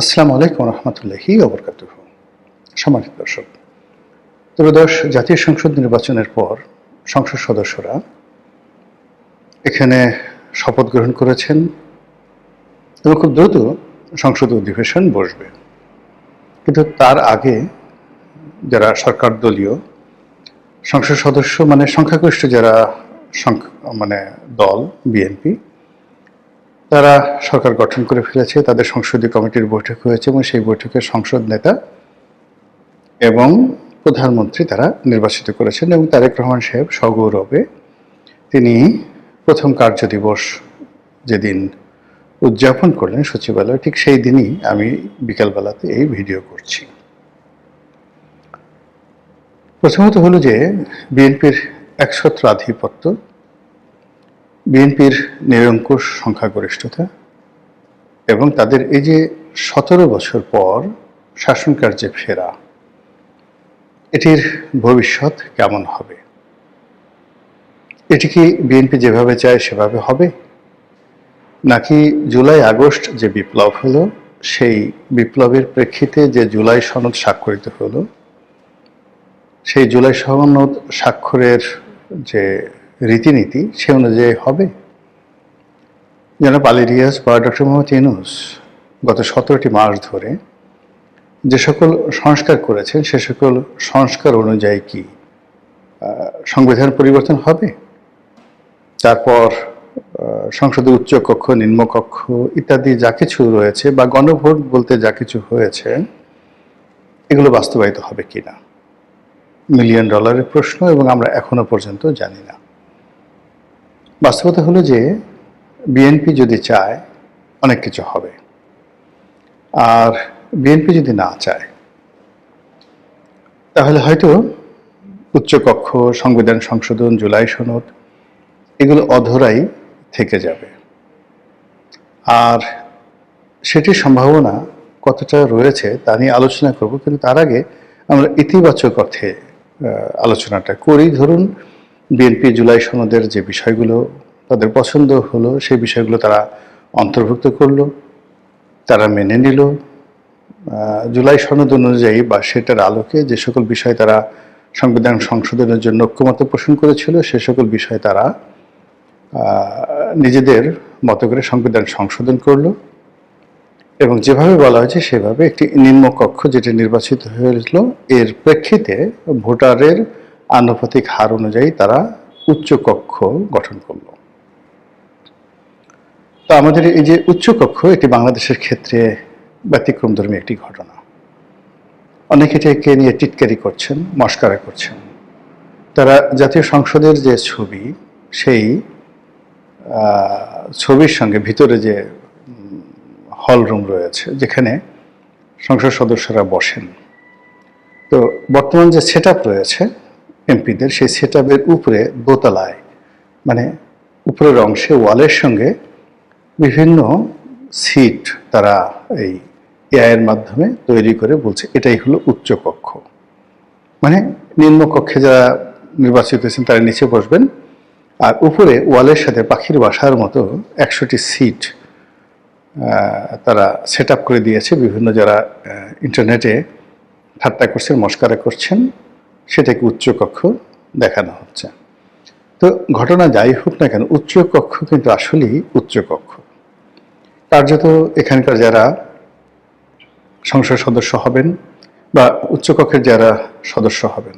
আসসালামু আলাইকুম রহমতুল্লাহি ওবরকাতুহ। সম্মানিত দর্শক, ত্রয়োদশ জাতীয় সংসদ নির্বাচনের পর সংসদ সদস্যরা এখানে শপথ গ্রহণ করেছেন এবং খুব দ্রুত সংসদ অধিবেশন বসবে। কিন্তু তার আগে যারা সরকার দলীয় সংসদ সদস্য মানে সংখ্যাগরিষ্ঠ যারা দল বিএনপি, তারা সরকার গঠন করে ফেলেছে। তাদের সংসদীয় কমিটির বৈঠক হয়েছে এবং সেই বৈঠকে সংসদ নেতা এবং প্রধানমন্ত্রী তারা নির্বাচিত করেছেন এবং তারেক রহমান সাহেব সগৌরবে তিনি প্রথম কার্য দিবস যেদিন উদযাপন করলেন সচিবালয়ে, ঠিক সেই দিনই আমি বিকালবেলাতে এই ভিডিও করছি। প্রথমত হলো যে বিএনপির একছত্র আধিপত্য, বিএনপির নিরঙ্কুশ সংখ্যাগরিষ্ঠতা এবং তাদের এই যে 17 বছর পর শাসন কার্যে ফেরা, এটির ভবিষ্যৎ কেমন হবে? এটি কি বিএনপি যেভাবে চায় সেভাবে হবে, নাকি জুলাই আগস্ট যে বিপ্লব হলো সেই বিপ্লবের প্রেক্ষিতে যে জুলাই সনদ স্বাক্ষরিত হলো, সেই জুলাই সনদ স্বাক্ষরের যে রীতিনীতি সে অনুযায়ী হবে? জনাব আলী রিয়াজ বা ডক্টর মোহাম্মদ ইউনূস গত 17টি মাস ধরে যে সকল সংস্কার করেছেন সে সকল সংস্কার অনুযায়ী কি সংবিধান পরিবর্তন হবে? তারপর সংসদের উচ্চ কক্ষ, নিম্নকক্ষ ইত্যাদি যা কিছু রয়েছে বা গণভোট বলতে যা কিছু হয়েছে, এগুলো বাস্তবায়িত হবে কিনা, মিলিয়ন ডলারের প্রশ্ন এবং আমরা এখনো পর্যন্ত জানি না। বাস্তবতা হলো যে বিএনপি যদি চায় অনেক কিছু হবে, আর বিএনপি যদি না চায় তাহলে হয়তো উচ্চকক্ষ, সংবিধান সংশোধন, জুলাই সনদ এগুলো অধরাই থেকে যাবে। আর সেটির সম্ভাবনা কতটা রয়েছে তা নিয়ে আলোচনা করব, কিন্তু তার আগে আমরা ইতিবাচক অর্থে আলোচনাটা করি। ধরুন বিএনপি জুলাই সনদের যে বিষয়গুলো তাদের পছন্দ হলো, সেই বিষয়গুলো তারা অন্তর্ভুক্ত করলো, তারা মেনে নিল। জুলাই সনদ অনুযায়ী বা সেটার আলোকে যে সকল বিষয় তারা সংবিধান সংশোধনের জন্য ঐক্যমত্য পোষণ করেছিল সে সকল বিষয় তারা নিজেদের মতো করে সংবিধান সংশোধন করলো এবং যেভাবে বলা হয়েছে সেভাবে একটি নিম্নকক্ষ যেটি নির্বাচিত হয়েছিল এর প্রেক্ষিতে ভোটারের আনুপাতিক হার অনুযায়ী তারা উচ্চকক্ষ গঠন করলো। তো আমাদের এই যে উচ্চকক্ষ, এটি বাংলাদেশের ক্ষেত্রে ব্যতিক্রমধর্মী একটি ঘটনা। অনেকে এটাকে নিয়ে টিটকারি করছেন, মস্করা করছেন। তারা জাতীয় সংসদের যে ছবি, সেই ছবির সঙ্গে ভিতরে যে হল রুম রয়েছে যেখানে সংসদ সদস্যরা বসেন, তো বর্তমান যে সেট আপ রয়েছে এমপিদের, সেই সেট আপের উপরে দোতলায় মানে উপরের অংশে ওয়ালের সঙ্গে বিভিন্ন সিট তারা এই এআইয়ের মাধ্যমে তৈরি করে বলছে এটাই হলো উচ্চকক্ষ। মানে নিম্নকক্ষে যারা নির্বাচিত হয়েছেন তারা নিচে বসবেন, আর উপরে ওয়ালের সাথে পাখির বাসার মতো 100টি সিট তারা সেট আপ করে দিয়েছে। বিভিন্ন যারা ইন্টারনেটে ঠাট্টা করছেন, মস্করা করছেন, সেটাকে উচ্চকক্ষ দেখানো হচ্ছে। তো ঘটনা যাই হোক না কেন, উচ্চকক্ষ কিন্তু আসলেই উচ্চকক্ষ। কার্যত এখানকার যারা সংসদ সদস্য হবেন বা উচ্চকক্ষের যারা সদস্য হবেন,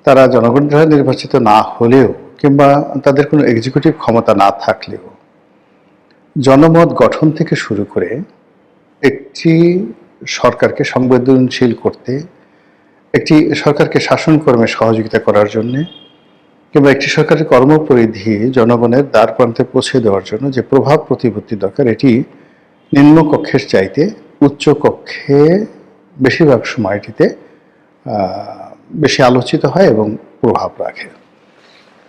তারা জনগণ দ্বারা নির্বাচিত না হলেও কিংবা তাদের কোনো এক্সিকিউটিভ ক্ষমতা না থাকলেও জনমত গঠন থেকে শুরু করে একটি সরকারকে সংবেদনশীল করতে, একটি সরকারকে শাসনকর্মে সহযোগিতা করার জন্যে কিংবা একটি সরকারের কর্মপরিধি জনগণের দ্বার প্রান্তে পৌঁছে দেওয়ার জন্য যে প্রভাব প্রতিপত্তি দরকার, এটি নিম্নকক্ষের চাইতে উচ্চকক্ষে বেশিরভাগ সময়টিতে বেশি আলোচিত হয় এবং প্রভাব রাখে।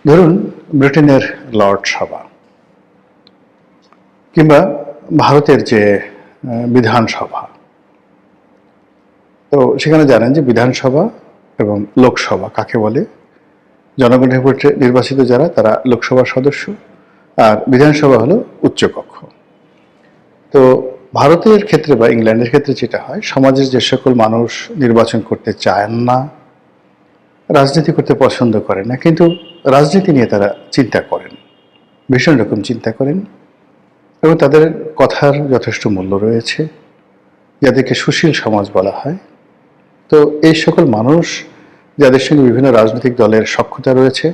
ধরুন ব্রিটেনের লর্ড সভা কিংবা ভারতের যে বিধানসভা, তো সেখানে জানেন যে বিধানসভা এবং লোকসভা কাকে বলে। জনগণের ভোটে নির্বাচিত যারা তারা লোকসভার সদস্য, আর বিধানসভা হলো উচ্চকক্ষ। তো ভারতের ক্ষেত্রে বা ইংল্যান্ডের ক্ষেত্রে যেটা হয়, সমাজের যে সকল মানুষ নির্বাচন করতে চান না, রাজনীতি করতে পছন্দ করেন না, কিন্তু রাজনীতি নিয়ে তারা চিন্তা করেন, ভীষণ রকম চিন্তা করেন, এবং তাদের কথার যথেষ্ট মূল্য রয়েছে, যাদেরকে সুশীল সমাজ বলা হয়। তো এই সকল মানুষ যাদের সঙ্গে বিভিন্ন রাজনৈতিক দলের সখ্যতা রয়েছে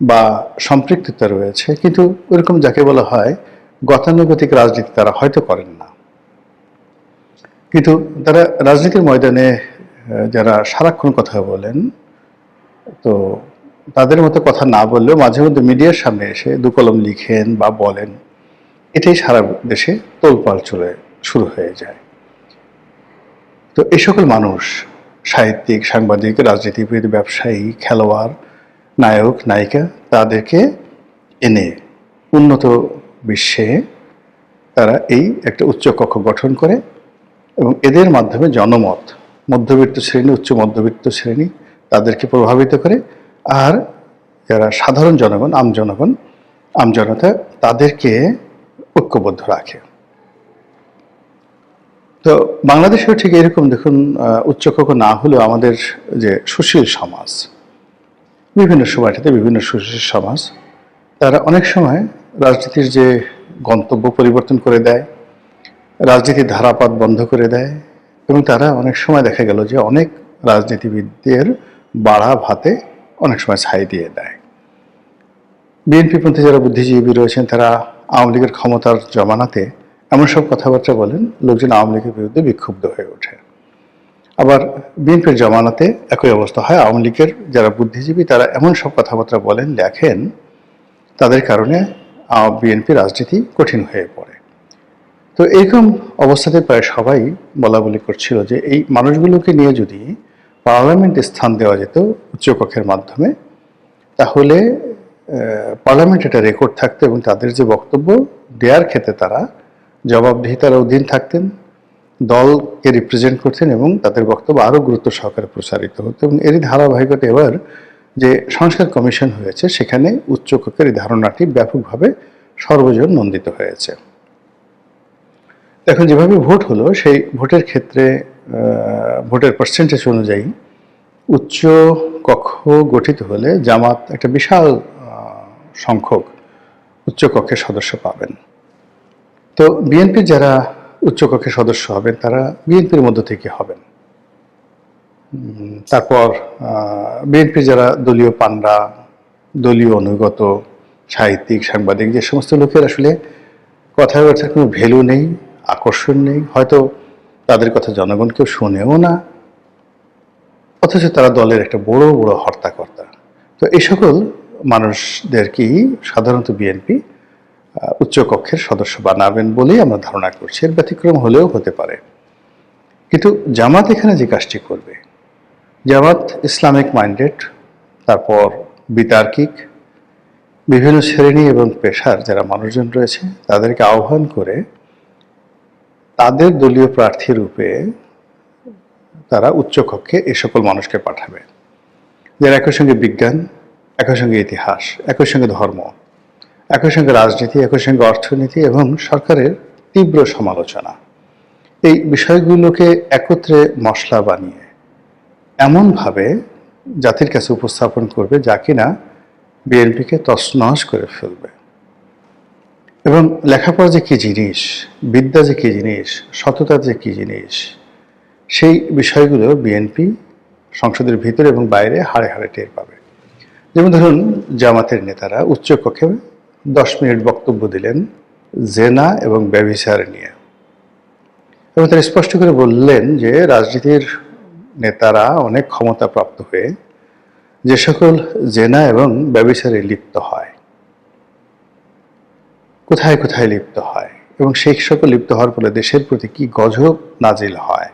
বা সম্পৃক্ততা রয়েছে, কিন্তু ওরকম যাকে বলা হয় গতানুগতিক রাজনীতি তারা হয়তো করেন না, কিন্তু তারা রাজনীতির ময়দানে যারা সারাক্ষণ কথা বলেন, তো তাদের মতো কথা না বললেও মাঝে মধ্যে মিডিয়ার সামনে এসে দু কলম লিখেন বা বলেন, এটাই সারা দেশে তোলপাড় চলে শুরু হয়ে যায়। তো এই সকল মানুষ, সাহিত্যিক, সাংবাদিক, রাজনীতিবিদ, ব্যবসায়ী, খেলোয়াড়, নায়ক, নায়িকা, তাদেরকে এনে উন্নত বিশ্বে তারা এই একটা উচ্চকক্ষ গঠন করে এবং এদের মাধ্যমে জনমত, মধ্যবিত্ত শ্রেণী, উচ্চ মধ্যবিত্ত শ্রেণী, তাদেরকে প্রভাবিত করে। আর যারা সাধারণ জনগণ, আমজনতা, তাদেরকে ঐক্যবদ্ধ রাখে। তো বাংলাদেশেও ঠিক এরকম দেখুন, উচ্চকক্ষ না হলেও আমাদের যে সুশীল সমাজ, বিভিন্ন সময়টাতে বিভিন্ন সুশীল সমাজ, তারা অনেক সময় রাজনীতির যে গন্তব্য পরিবর্তন করে দেয়, রাজনীতির ধারাপাত বন্ধ করে দেয়, এবং তারা অনেক সময় দেখা গেল যে অনেক রাজনীতিবিদদের বাড়া ভাতে অনেক সময় ছাই দিয়ে দেয়। বিএনপিপন্থী যারা বুদ্ধিজীবী রয়েছেন, তারা আওয়ামী লীগের ক্ষমতার জমানাতে এমন সব কথাবার্তা বলেন, লোকজন আওয়ামী লীগের বিরুদ্ধে বিক্ষুব্ধ হয়ে ওঠে। আবার বিএনপির জমানাতে একই অবস্থা হয়, আওয়ামী লীগের যারা বুদ্ধিজীবী তারা এমন সব কথাবার্তা বলেন, লেখেন, তাদের কারণে বিএনপি রাজনীতি কঠিন হয়ে পড়ে। তো এইরকম অবস্থাতে প্রায় সবাই বলা বলি করছিল যে এই মানুষগুলোকে নিয়ে যদি পার্লামেন্টে স্থান দেওয়া যেত উচ্চকক্ষের মাধ্যমে, তাহলে পার্লামেন্ট এটা রেকর্ড থাকতো এবং তাদের যে বক্তব্য দেওয়ার ক্ষেত্রে তারা জবাবদিহিতার অধীন থাকতেন, দলকে রিপ্রেজেন্ট করতেন এবং তাদের বক্তব্য আরও গুরুত্ব সহকারে প্রচারিত হতো। এবং এরই ধারাবাহিকতা এবার যে সংস্কার কমিশন হয়েছে, সেখানে উচ্চকক্ষের এই ধারণাটি ব্যাপকভাবে সর্বজন নন্দিত হয়েছে। এখন যেভাবে ভোট হলো, সেই ভোটের ক্ষেত্রে ভোটের পার্সেন্টেজ অনুযায়ী উচ্চ কক্ষ গঠিত হলে জামাত একটা বিশাল সংখ্যক উচ্চকক্ষের সদস্য পাবেন। তো বিএনপির যারা উচ্চকক্ষের সদস্য হবেন, তারা বিএনপির মধ্য থেকে হবেন। তারপর বিএনপির যারা দলীয় পান্ডা, দলীয় অনুগত, সাহিত্যিক, সাংবাদিক, যে সমস্ত লোকের আসলে কথাবার্তার কোনো ভ্যালু নেই, আকর্ষণ নেই, হয়তো তাদের কথা জনগণ কেউ শোনেও না, অথচ তারা দলের একটা বড় বড় হর্তাকর্তা। তো এই সকল মানুষদেরকেই সাধারণত বিএনপি উচ্চকক্ষের সদস্য বানাবেন বলেই আমরা ধারণা করছি। এর ব্যতিক্রম হলেও হতে পারে। কিন্তু জামাত এখানে যে কাজটি করবে, জামাত ইসলামিক মাইন্ডেড, তারপর বিতার্কিক, বিভিন্ন শ্রেণী এবং পেশার যারা মানুষজন রয়েছে তাদেরকে আহ্বান করে তাদের দলীয় প্রার্থী রূপে তারা উচ্চকক্ষে এ সকল মানুষকে পাঠাবে, যারা একই সঙ্গে বিজ্ঞান, একই সঙ্গে ইতিহাস, একই সঙ্গে ধর্ম, একই সঙ্গে রাজনীতি, একই সঙ্গে অর্থনীতি এবং সরকারের তীব্র সমালোচনা, এই বিষয়গুলোকে একত্রে মশলা বানিয়ে এমনভাবে জাতির কাছে উপস্থাপন করবে যা কিনা বিএনপিকে তছনছ করে ফেলবে। এবং লেখাপড়া যে কী জিনিস, বিদ্যা যে কী জিনিস, সততা যে কী জিনিস, সেই বিষয়গুলো বিএনপি সংসদের ভিতরে এবং বাইরে হাড়ে হাড়ে টের পাবে। যেমন ধরুন, জামাতের নেতারা উচ্চকক্ষে 10 মিনিট বক্তব্য দিলেন জেনা এবং ব্যভিচার নিয়ে, এবং তারা স্পষ্ট করে বললেন যে রাজনীতির নেতারা অনেক ক্ষমতাপ্রাপ্ত হয়ে যে সকল জেনা এবং ব্যভিচারে লিপ্ত হয়, কোথায় কোথায় লিপ্ত হয়, এবং সেই সকল লিপ্ত হওয়ার ফলে দেশের প্রতি কি গজব নাজিল হয়,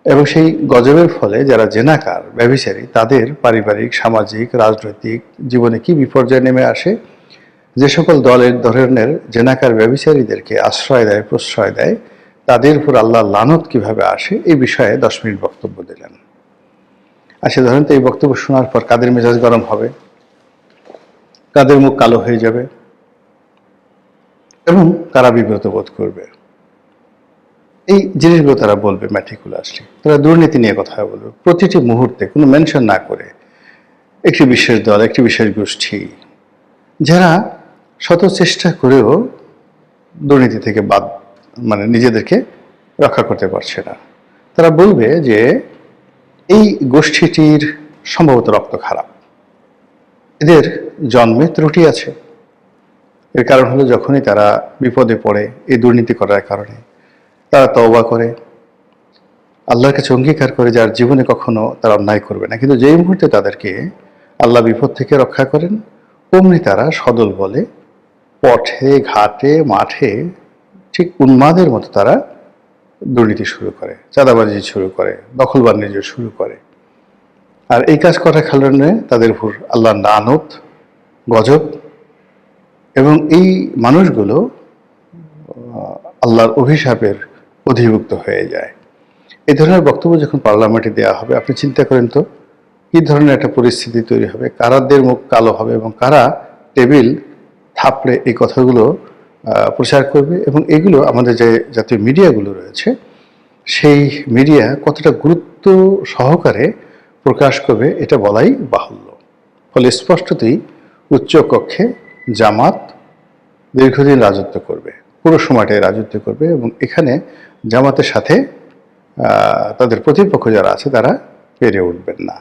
এবং সেই গজবের ফলে যারা জেনাকার, ব্যভিচারী, তাদের পারিবারিক, সামাজিক, রাজনৈতিক জীবনে কি বিপর্যয় নেমে আসে, যে সকল দলের ধরনের জেনাকার ব্যভিচারীদেরকে আশ্রয় দেয়, প্রশ্রয় দেয়, তাদের উপর আল্লাহ লানত কিভাবে আসে, এই বিষয়ে 10 মিনিট বক্তব্য দিলেন। আচ্ছা ধরেন তো এই বক্তব্য শোনার পর কাদের মেজাজ গরম হবে, কাদের মুখ কালো হয়ে যাবে এবং তারা বিব্রত বোধ করবে। এই জিনিসগুলো তারা বলবে ম্যাটিকুলাসলি। তারা দুর্নীতি নিয়ে কথা বলবে প্রতিটি মুহূর্তে, কোনো মেনশন না করে। একটি বিশেষ দল, একটি বিশেষ গোষ্ঠী, যারা শত চেষ্টা করেও দুর্নীতি থেকে মানে নিজেদেরকে রক্ষা করতে পারছে না। তারা বলবে যে এই গোষ্ঠীটির সম্ভবত রক্ত খারাপ, এদের জন্মে ত্রুটি আছে। এর কারণ হলো যখনই তারা বিপদে পড়ে এই দুর্নীতি করার কারণে, তারা তওবা করে, আল্লাহর কাছে অঙ্গীকার করে যার জীবনে কখনো তারা অন্যায় করবে না। কিন্তু যেই মুহূর্তে তাদেরকে আল্লাহ বিপদ থেকে রক্ষা করেন, অমনি তারা সদল বলে পথে ঘাটে মাঠে ঠিক উন্মাদের মতো তারা দুর্নীতি শুরু করে, চাঁদাবাজি শুরু করে, দখল বাণিজ্য শুরু করে। আর এই কাজ করার কারণে তাদের উপর আল্লাহর লানত, গজব, এবং এই মানুষগুলো আল্লাহর অভিশাপের অধিভুক্ত হয়ে যায়। এই ধরনের বক্তব্য যখন পার্লামেন্টে দেওয়া হবে, আপনি চিন্তা করেন তো কি ধরনের একটা পরিস্থিতি তৈরি হবে, কারাদের মুখ কালো হবে এবং কারা টেবিল থাপড়ে এই কথাগুলো প্রচার করবে। এবং এগুলো আমাদের যে জাতীয় মিডিয়াগুলো রয়েছে, সেই মিডিয়া কতটা গুরুত্ব সহকারে প্রকাশ করবে এটা বলাই বাহুল্য। ফলে স্পষ্টতই উচ্চ কক্ষে জামাত দীর্ঘদিন রাজত্ব করবে, পুরো সময়টাই রাজত্ব করবে, এবং এখানে জামাতের সাথে তাদের প্রতিপক্ষ যারা আছে তারা পেরে উঠবেন না।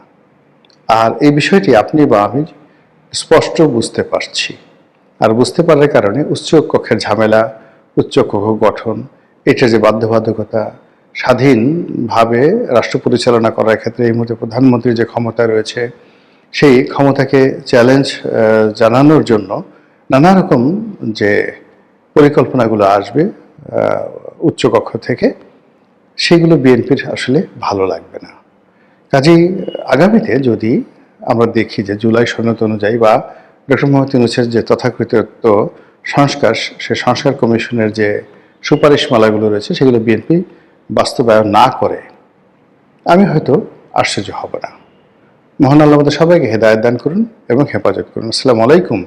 আর এই বিষয়টি আপনি বা আমি স্পষ্ট বুঝতে পারছি। আর বুঝতে পারার কারণে উচ্চ কক্ষের ঝামেলা, উচ্চ কক্ষ গঠন, এটা যে বাধ্যবাধকতা, স্বাধীনভাবে রাষ্ট্র পরিচালনা করার ক্ষেত্রে এই মুহূর্তে প্রধানমন্ত্রীর যে ক্ষমতা রয়েছে, সেই ক্ষমতাকে চ্যালেঞ্জ জানানোর জন্য নানা রকম যে পরিকল্পনাগুলো আসবে উচ্চকক্ষ থেকে, সেগুলো বিএনপির আসলে ভালো লাগবে না। কাজেই আগামীতে যদি আমরা দেখি যে জুলাই সনদ অনুযায়ী বা ডক্টর মোহাম্মদ ইউনূসের যে তথাকথিত সংস্কার, সে সংস্কার কমিশনের যে সুপারিশমালাগুলো রয়েছে সেগুলো বিএনপি বাস্তবায়ন না করে, আমি হয়তো আশ্চর্য হব না। মহান আল্লাহ আমাদের সবাইকে হেদায়েত দান করুন এবং হেফাজত করুন। আসসালামু আলাইকুম